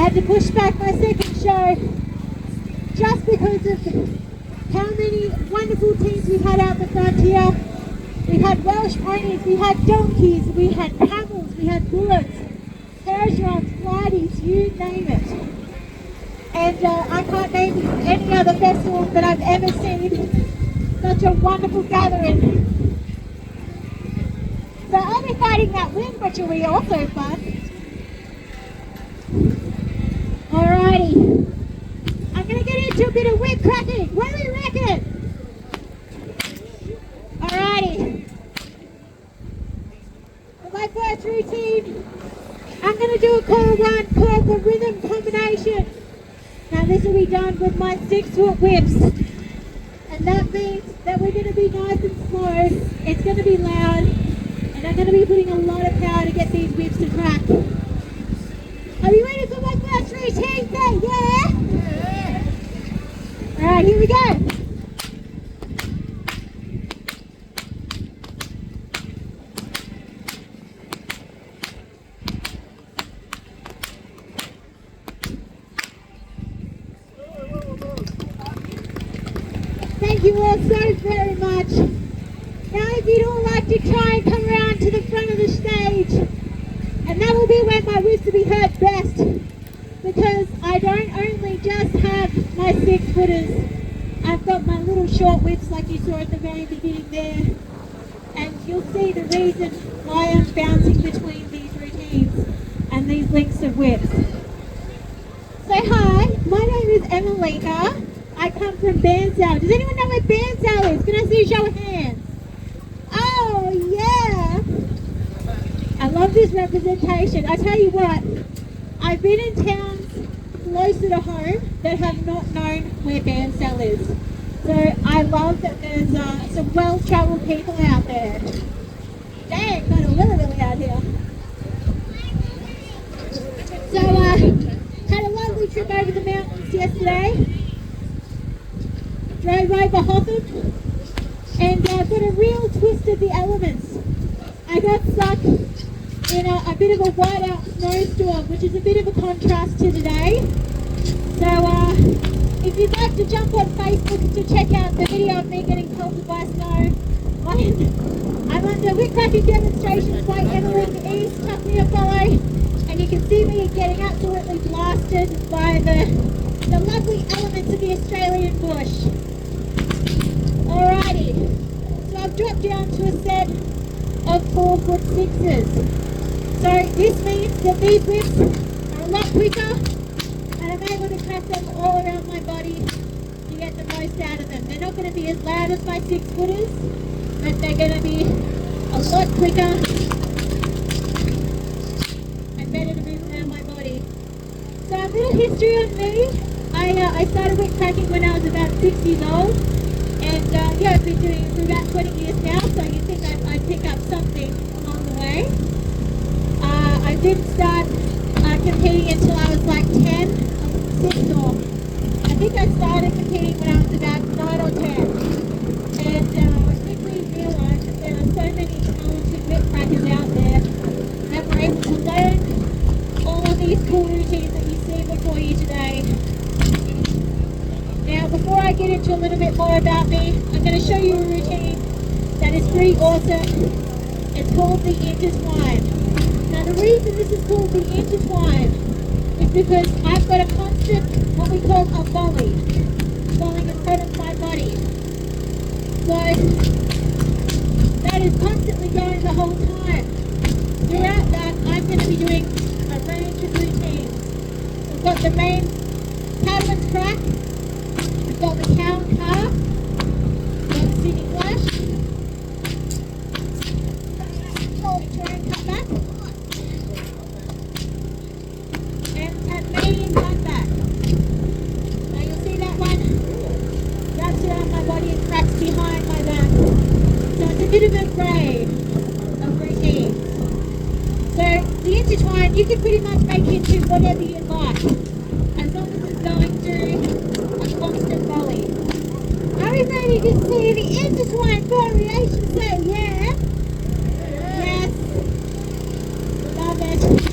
had to push back my second show just because of how many wonderful teams we had out the front here. We had Welsh ponies, we had donkeys, we had camels, we had bullocks, Percherons, Blighties, you name it. And I can't name any other festival that I've ever seen such a wonderful gathering. So I'll be fighting that wind, which will be also fun. Alrighty, I'm going to get into a bit of whipcracking. What do we reckon? Alrighty, for my first routine, I'm going to do a core run called the rhythm combination. Now this will be done with my 6-foot whips, and that means that we're going to be nice and slow. It's going to be loud, and I'm going to be putting a lot of power to get these whips to crack. Are you ready for my first routine? Say yeah! Alright, here we go! Thank you all so very much. Now if you'd all like to try and come around to the front of the stage, and that will be where my whips will be heard best, because I don't only just have my 6-footers, I've got my little short whips like you saw at the very beginning there, and you'll see the reason why I'm bouncing between these routines and these links of whips. So hi, my name is Emiliqua. I come from Bairnsdale. Does anyone know where Bairnsdale is? Can I see a show of hands? Oh yeah! I love this representation. I tell you what, I've been in towns closer to home that have not known where Bairnsdale is. So I love that there's some well-travelled people out there. Dang, got a willy out here. So had a lovely trip over the mountains yesterday. Drove over Hotham and got a real twist of the elements. I got stuck in a bit of a whiteout snowstorm, which is a bit of a contrast to today. So if you'd like to jump on Facebook to check out the video of me getting pelted by snow, I'm under Whipcracking demonstrations by Emiliqua East. Tuck me a follow, and you can see me getting absolutely blasted by the lovely elements of the Australian bush. Alrighty, so I've dropped down to a set of 4-foot 6s. So this means that these whips are a lot quicker, and I'm able to crack them all around my body to get the most out of them. They're not going to be as loud as my 6-footers, but they're going to be a lot quicker and better to move around my body. So a little history on me. I started whipcracking when I was about 6 years old. And yeah, I've been doing it for about 20 years now, so you think I'd pick up something along the way. I didn't start competing until I was like 10 or 6, or I think I started competing when I was about 9 or 10. And I quickly realised that there are so many talented whipcrackers out there that were able to learn all of these cool routines that you see before you today. Now, before I get into a little bit more about me, I'm going to show you a routine that is pretty awesome. It's called the intertwine. Now, the reason this is called the intertwine is because I've got a constant, what we call a volley, falling in front of my body. So, that is constantly going the whole time. Throughout that, I'm going to be doing a range of routines. We've got the main paddleman's crack. We've got the cow and calf, we've got the sitting flash, Victorian cutback, and Tasmanian cutback. Now you'll see that one wraps around my body and cracks behind my back. So it's a bit of a grade of routines. So the intertwine, you can pretty much make into whatever you like, as long as it's going through constant volley. Are we ready to see the intertwine variation? Say yeah. Yes. Love it.